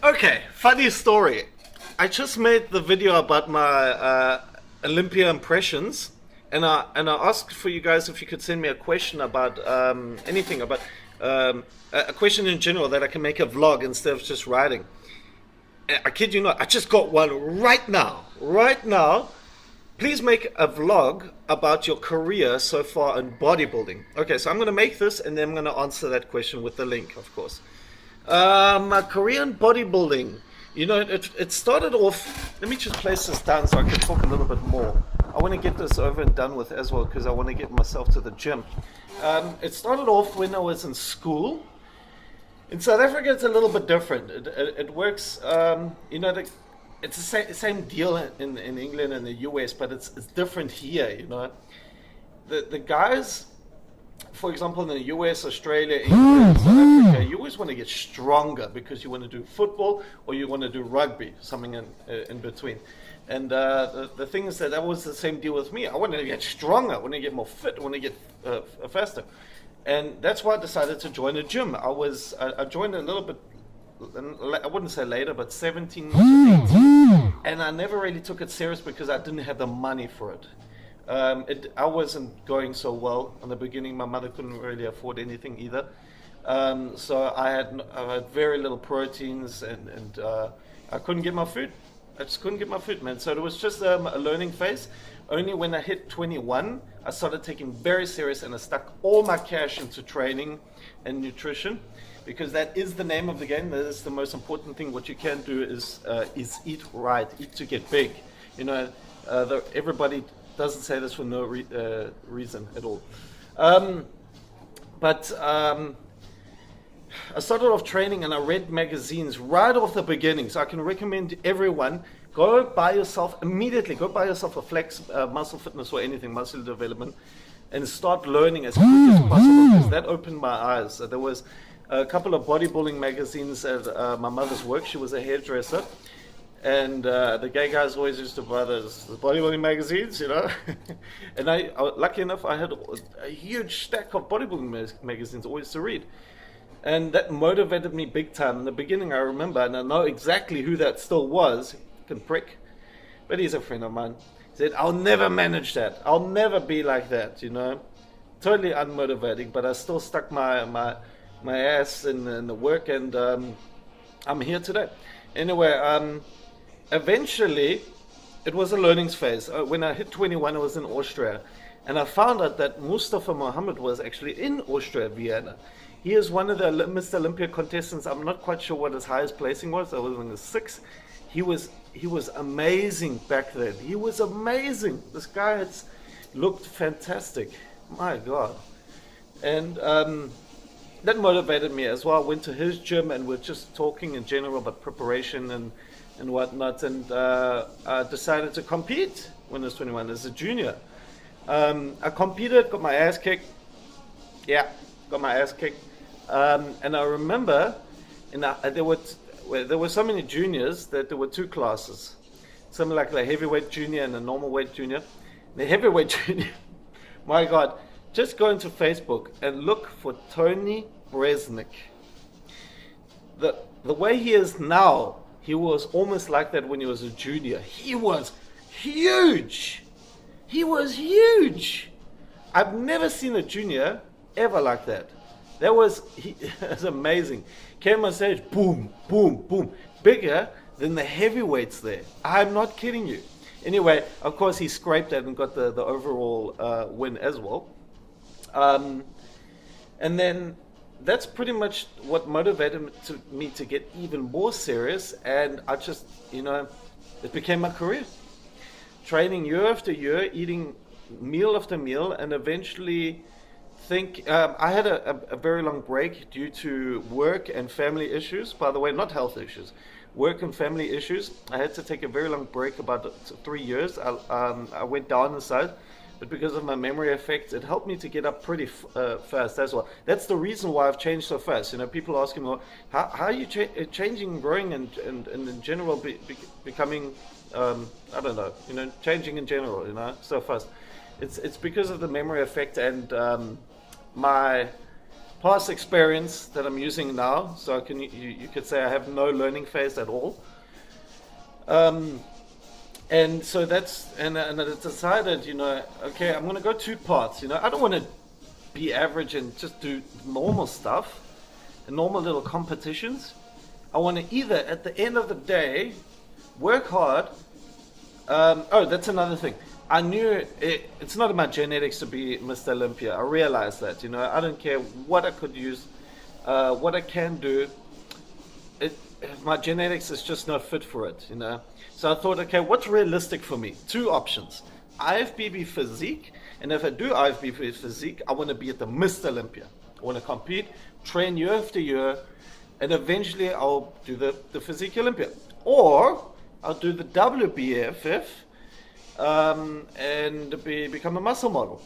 Okay, funny story. I just made the video about my Olympia impressions, and I asked for you guys if you could send me a question about anything about a question in general that I can make a vlog instead of just writing. I kid you not, I just got one right now. Right now, please make a vlog about your career so far in bodybuilding. Okay, so I'm going to make this and then I'm going to answer that question with the link, of course. My career in bodybuilding, it started off. Let me just place this down so I can talk a little bit more. I want to get this over and done with as well because I want to get myself to the gym. It started off when I was in school. In South Africa, it's a little bit different. It works, it's the same deal in England and the US, but it's different here. The guys, for example, in the US, Australia, England, South Africa, you always want to get stronger because you want to do football or you want to do rugby, something in between. And the thing is that was the same deal with me. I wanted to get stronger, I want to get more fit, I want to get faster. And that's why I decided to join a gym. I joined a little bit, I wouldn't say later, but 17 to 18. And I never really took it serious because I didn't have the money for it. I wasn't going so well in the beginning. My mother couldn't really afford anything either. So I had very little proteins and I couldn't get my food. I just couldn't get my food, man. So it was just a learning phase. Only when I hit 21, I started taking very serious and I stuck all my cash into training and nutrition because that is the name of the game. That is the most important thing. What you can do is eat right, eat to get big. Everybody doesn't say this for no reason at all. But I started off training and I read magazines right off the beginning. So I can recommend everyone, go buy yourself a flex, muscle fitness or anything, muscle development, and start learning as quick as possible because that opened my eyes. There was a couple of bodybuilding magazines at my mother's work. She was a hairdresser. And the gay guys always used to buy the bodybuilding magazines, and lucky enough, I had a huge stack of bodybuilding magazines always to read. And that motivated me big time. In the beginning, I remember, and I know exactly who that still was, can prick, but he's a friend of mine. He said, I'll never manage that. I'll never be like that, Totally unmotivating, but I still stuck my ass in the work, and I'm here today. Anyway, eventually, it was a learning phase. When I hit 21, I was in Austria. And I found out that Mustafa Mohammed was actually in Austria, Vienna. He is one of the Mr. Olympia contestants. I'm not quite sure what his highest placing was. I was in the 6th. He was amazing back then. He was amazing. This guy looked fantastic. My God. And that motivated me as well. I went to his gym and we're just talking in general about preparation and whatnot. And I decided to compete when I was 21 as a junior. I competed, got my ass kicked. Yeah, got my ass kicked. And I remember there were so many juniors that there were two classes. Something like a heavyweight junior and a normal weight junior. The heavyweight junior, my God, just go into Facebook and look for Tony Bresnik. The way he is now, he was almost like that when he was a junior. He was huge. He was huge. I've never seen a junior ever like that. That was amazing. Came on stage, boom, boom, boom. Bigger than the heavyweights there. I'm not kidding you. Anyway, of course, he scraped that and got the overall win as well. And then that's pretty much what motivated me to get even more serious. And I just, it became my career. Training year after year, eating meal after meal, and eventually I had a very long break due to work and family issues. By the way, not health issues, work and family issues. I had to take a very long break, about 3 years. I went down the side, but because of my memory effect, it helped me to get up pretty fast as well. That's the reason why I've changed so fast. People ask me, well, how are you changing, growing, and in general becoming, I don't know, changing in general, so fast. It's because of the memory effect and my past experience that I'm using now. So I can you could say I have no learning phase at all. And so and I decided, okay, I'm going to go two paths. I don't want to be average and just do normal stuff, normal little competitions. I want to either, at the end of the day, work hard. Oh, that's another thing. I knew it's not in my genetics to be Mr. Olympia. I realized that, I don't care what I could use, what I can do. My genetics is just not fit for it, So I thought, okay, what's realistic for me? Two options. IFBB physique, and if I do IFBB physique, I want to be at the Mr. Olympia. I want to compete, train year after year, and eventually I'll do the Physique Olympia. Or I'll do the WBFF and become a muscle model.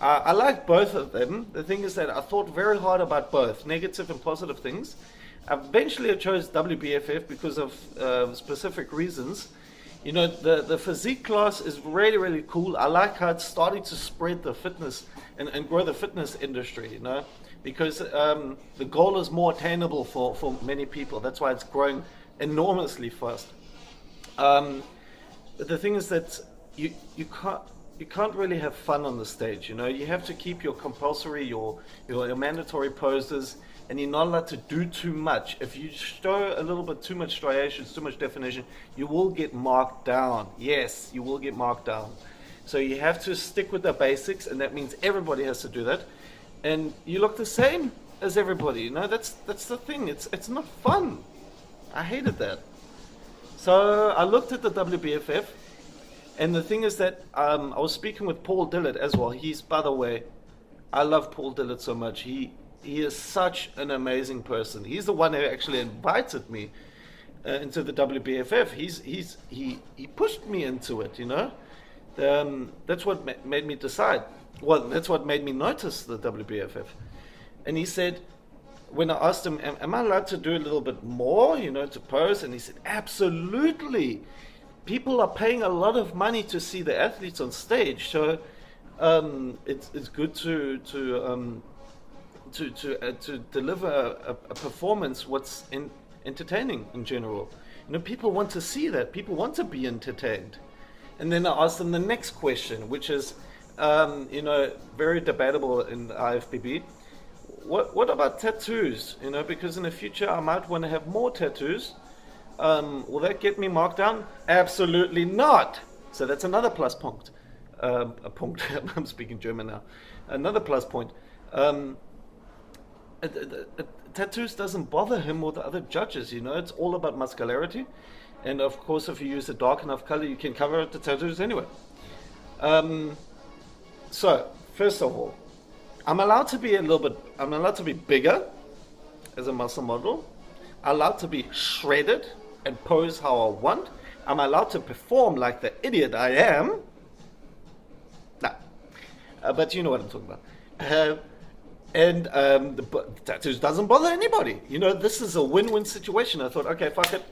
I like both of them. The thing is that I thought very hard about both, negative and positive things. Eventually I chose WBFF because of specific reasons. The physique class is really, really cool. I like how it's starting to spread the fitness and grow the fitness industry, because the goal is more attainable for many people. That's why it's growing enormously fast. The thing is that you can't really have fun on the stage. You have to keep your compulsory, your mandatory poses, and you're not allowed to do too much. If you show a little bit too much striations, too much definition, you will get marked down. Yes, you will get marked down. So you have to stick with the basics, and that means everybody has to do that. And you look the same as everybody. That's the thing. It's not fun. I hated that. So I looked at the WBFF, and the thing is that I was speaking with Paul Dillard as well. He's, by the way, I love Paul Dillard so much. He is such an amazing person. He's the one who actually invited me into the WBFF. He pushed me into it, That's what made me decide. Well, that's what made me notice the WBFF. And he said, when I asked him, am I allowed to do a little bit more, to pose? And he said, absolutely. People are paying a lot of money to see the athletes on stage. So it's good to deliver a performance what's entertaining in general. People want to see that. People want to be entertained. And then I asked them the next question, which is, very debatable in IFBB. What about tattoos? Because in the future I might want to have more tattoos. Will that get me marked down? Absolutely not. So that's another plus point. I'm speaking German now. Another plus point. Tattoos doesn't bother him or the other judges. It's all about muscularity, and of course, if you use a dark enough color, you can cover up the tattoos anyway. So first of all, I'm allowed to be bigger as a muscle model. I'm allowed to be shredded and pose how I want. I'm allowed to perform like the idiot I am. Nah, but you know what I'm talking about. And the tattoos doesn't bother anybody. This is a win-win situation. I thought, okay, fuck it.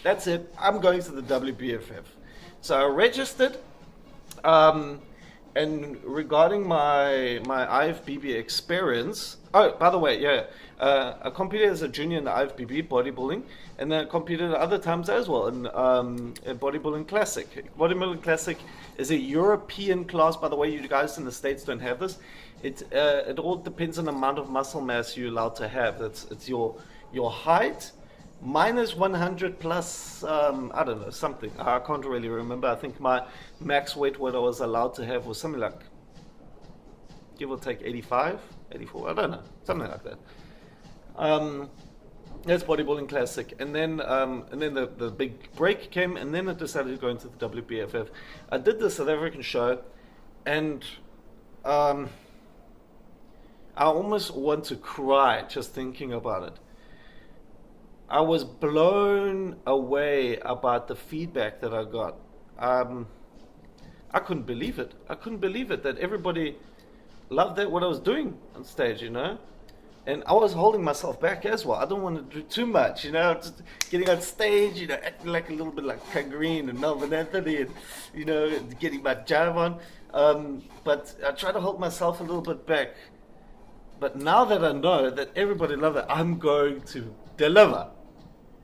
That's it. I'm going to the WBFF. So I registered. And regarding my IFBB experience, oh, by the way, yeah, I competed as a junior in the IFBB bodybuilding, and then I competed at other times as well in bodybuilding classic. Bodybuilding classic is a European class. By the way, you guys in the States don't have this. It all depends on the amount of muscle mass you're allowed to have. It's your height minus 100 plus, I don't know, something. I can't really remember. I think my max weight, what I was allowed to have, was something like, give or take 85, 84, I don't know, something like that. That's bodybuilding classic. And then the big break came, and then I decided to go into the WBFF. I did the South African show, and I almost want to cry just thinking about it. I was blown away about the feedback that I got. I couldn't believe it. I couldn't believe it that everybody loved what I was doing on stage, And I was holding myself back as well. I don't want to do too much, just getting on stage, acting like a little bit like Ken Green and Melvin Anthony and, getting my jive on. But I try to hold myself a little bit back. But now that I know that everybody loves it, I'm going to deliver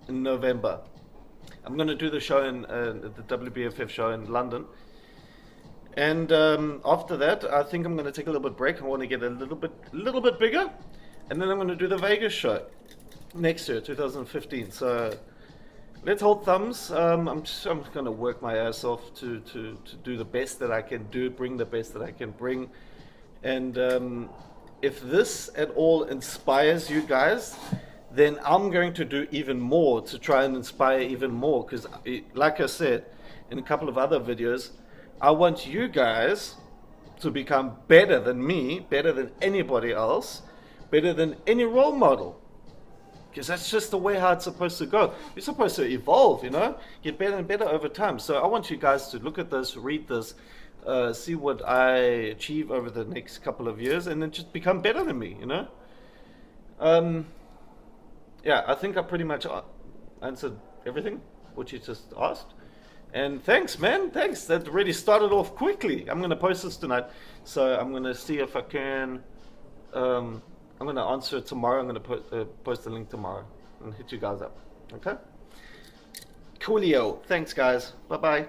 in November. I'm going to do the show in the WBFF show in London. And after that, I think I'm going to take a little bit break. I want to get a little bit bigger. And then I'm going to do the Vegas show next year, 2015. So let's hold thumbs. I'm going to work my ass off to do the best that I can do, bring the best that I can bring. And if this at all inspires you guys, then I'm going to do even more to try and inspire even more. Because like I said in a couple of other videos, I want you guys to become better than me, better than anybody else, better than any role model. Because that's just the way how it's supposed to go. You're supposed to evolve, you know, get better and better over time. So I want you guys to look at this, read this, see what I achieve over the next couple of years, and then just become better than me, you know. Yeah, I think I pretty much answered everything what you just asked. And thanks, man. Thanks. That really started off quickly. I'm going to post this tonight. So I'm going to see if I can. I'm going to answer it tomorrow. I'm going to post the link tomorrow and hit you guys up. Okay? Coolio. Thanks, guys. Bye-bye.